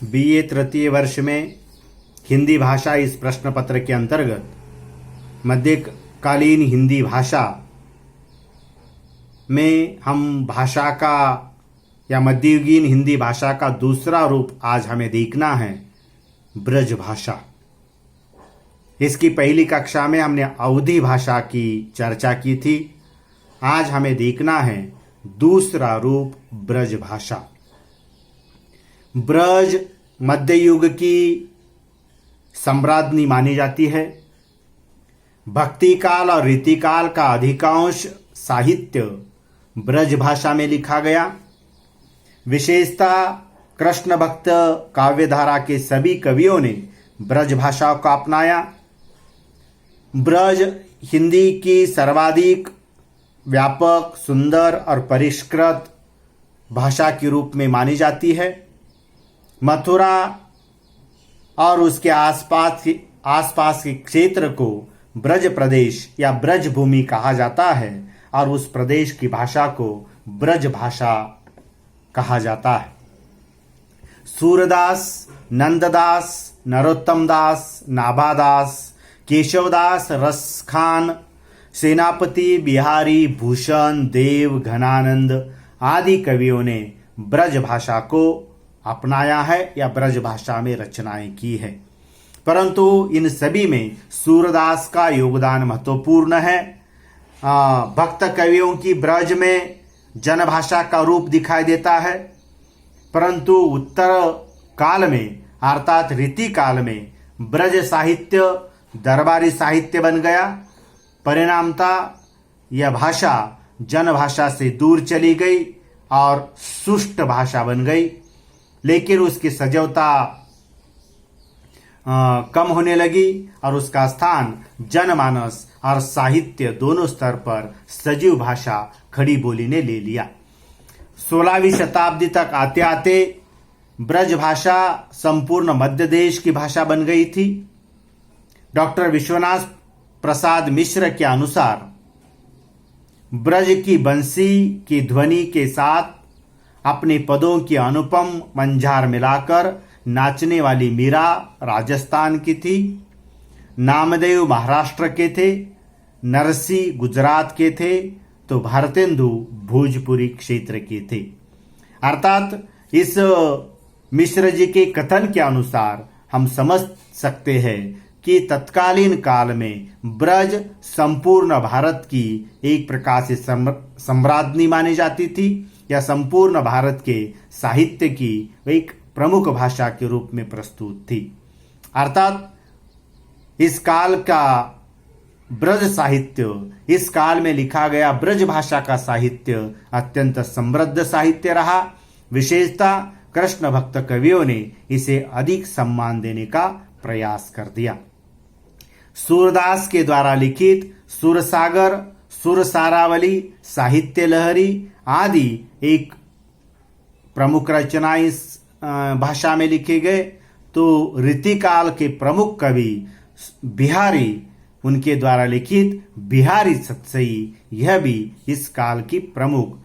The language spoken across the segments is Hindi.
बीए तृतीय वर्ष में हिंदी भाषा इस प्रश्न पत्र के अंतर्गत मध्यकालीन हिंदी भाषा में हम भाषा का या मध्ययुगीन हिंदी भाषा का दूसरा रूप आज हमें देखना है, ब्रज भाषा। इसकी पहली कक्षा में हमने अवधी भाषा की चर्चा की थी। आज हमें देखना है दूसरा रूप ब्रज भाषा। ब्रज मध्ययुग की सम्राज्ञी मानी जाती है। भक्ति काल और रीतिकाल का अधिकांश साहित्य ब्रज भाषा में लिखा गया। विशेषतः कृष्ण भक्त काव्यधारा के सभी कवियों ने ब्रज भाषा को अपनाया। ब्रज हिंदी की सर्वाधिक व्यापक, सुंदर और परिष्कृत भाषा के रूप में मानी जाती है। मथुरा और उसके आसपास के क्षेत्र को ब्रज प्रदेश या ब्रज भूमि कहा जाता है और उस प्रदेश की भाषा को ब्रज भाषा कहा जाता है। सूरदास, नंददास, नरोत्तम दास, नाभादास, केशवदास, रसखान, सेनापति, बिहारी, भूषण, देव, घनानंद आदि कवियों ने ब्रज भाषा को अपनाया है या ब्रज भाषा में रचनाएं की है। परंतु इन सभी में सूरदास का योगदान महत्वपूर्ण है। भक्त कवियों की ब्रज में जनभाषा का रूप दिखाई देता है, परंतु उत्तर काल में अर्थात रीति काल में ब्रज साहित्य दरबारी साहित्य बन गया। परिणामतः यह भाषा जनभाषा से दूर चली गई और सुष्ट भाषा बन गई, लेकिन उसकी सजवता कम होने लगी और उसका स्थान जनमानस और साहित्य दोनों स्तर पर सजीव भाषा खड़ी बोली ने ले लिया। 16वीं शताब्दी तक आते आते ब्रज भाषा संपूर्ण मध्य देश की भाषा बन गई थी। डॉक्टर विश्वनाथ प्रसाद मिश्र के अनुसार ब्रज की बंसी की ध्वनि के साथ अपने पदों की अनुपम मंझार मिलाकर नाचने वाली मीरा राजस्थान की थी, नामदेव महाराष्ट्र के थे, नरसी गुजरात के थे, तो भारतेंदु भोजपुरी क्षेत्र के थे। अर्थात इस मिश्र जी के कथन के अनुसार हम समझ सकते हैं कि तत्कालीन काल में ब्रज संपूर्ण भारत की एक प्रकार से सम्राज्ञी मानी जाती थी या संपूर्ण भारत के साहित्य की एक प्रमुख भाषा के रूप में प्रस्तुत थी। अर्थात इस काल का ब्रज साहित्य, इस काल में लिखा गया ब्रज भाषा का साहित्य अत्यंत समृद्ध साहित्य रहा। विशेषतः कृष्ण भक्त कवियों ने इसे अधिक सम्मान देने का प्रयास कर दिया। सूरदास के द्वारा लिखित सुरसागर, सुरसारावली, साहित्य लहरी आदि एक प्रमुख रचना इस भाषा में लिखे गए। तो रीतिकाल के प्रमुख कवि बिहारी, उनके द्वारा लिखित बिहारी सतसई, यह भी इस काल की प्रमुख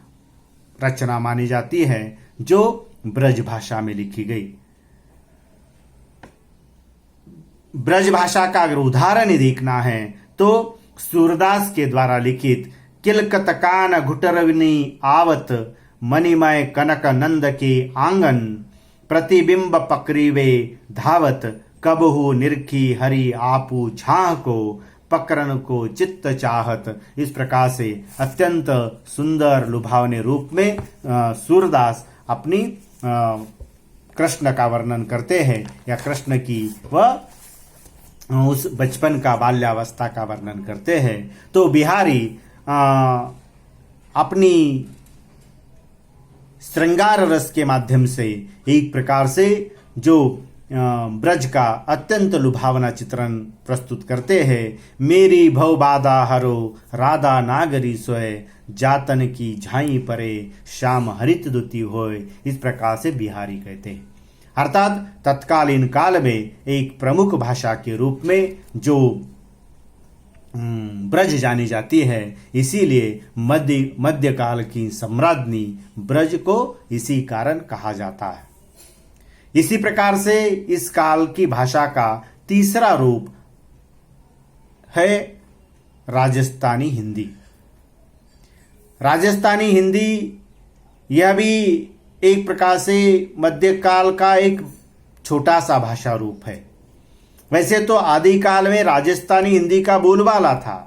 रचना मानी जाती है जो ब्रज भाषा में लिखी गई। ब्रज भाषा का अगर उदाहरण देखना है तो सूरदास के द्वारा लिखित किलकतकान घुटरवनी आवत मणिमय कनक नंद के आंगन प्रतिबिंब पकड़ीवे धावत कबहू निरखी हरि आपू झाह को पकड़न को चित्त चाहत। इस प्रकार से अत्यंत सुंदर लुभावने रूप में सूरदास अपनी कृष्ण का वर्णन करते हैं या कृष्ण की वह उस बचपन का, बाल्यावस्था का वर्णन करते हैं। तो बिहारी अपनी श्रृंगार रस के माध्यम से एक प्रकार से जो ब्रज का अत्यंत लुभावना चित्रण प्रस्तुत करते हैं। मेरी भव बाधा हरो राधा नागरी सोए जातन की झाई परे श्याम हरित दुती होए। इस प्रकार से बिहारी कहते हैं। अर्थात तत्कालीन काल में एक प्रमुख भाषा के रूप में जो ब्रज जानी जाती है, इसीलिए मध्यकाल की सम्राज्ञी ब्रज को इसी कारण कहा जाता है। इसी प्रकार से इस काल की भाषा का तीसरा रूप है राजस्थानी हिंदी। राजस्थानी हिंदी यह भी एक प्रकार से मध्यकाल का एक छोटा सा भाषा रूप है। वैसे तो आदिकाल में राजस्थानी हिंदी का बोलबाला था।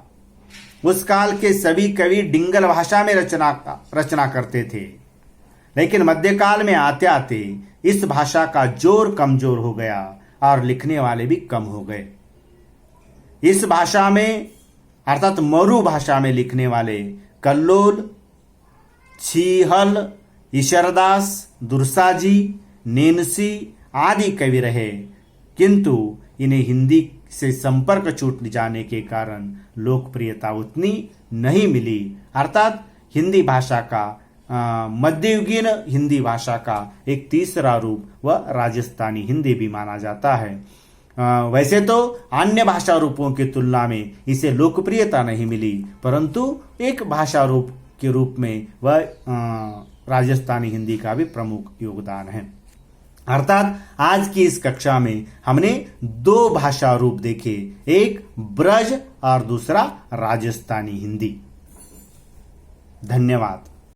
उस काल के सभी कवि डिंगल भाषा में रचना करते थे, लेकिन मध्यकाल में आते आते इस भाषा का जोर कमजोर हो गया और लिखने वाले भी कम हो गए। इस भाषा में अर्थात मरु भाषा में लिखने वाले कल्लोल, छीहल, ईश्वरदास, दुर्साजी, नेनसी आदि कवि रहे, किंतु इन्हें हिंदी से संपर्क छूट जाने के कारण लोकप्रियता उतनी नहीं मिली। अर्थात हिंदी भाषा का मध्ययुगीन हिंदी भाषा का एक तीसरा रूप वह राजस्थानी हिंदी भी माना जाता है। वैसे तो अन्य भाषा रूपों की तुलना में इसे लोकप्रियता नहीं मिली, परंतु एक भाषा रूप के रूप में वह राजस्थानी हिंदी का भी प्रमुख योगदान है। अर्थात आज की इस कक्षा में हमने दो भाषा रूप देखे, एक ब्रज और दूसरा राजस्थानी हिंदी। धन्यवाद।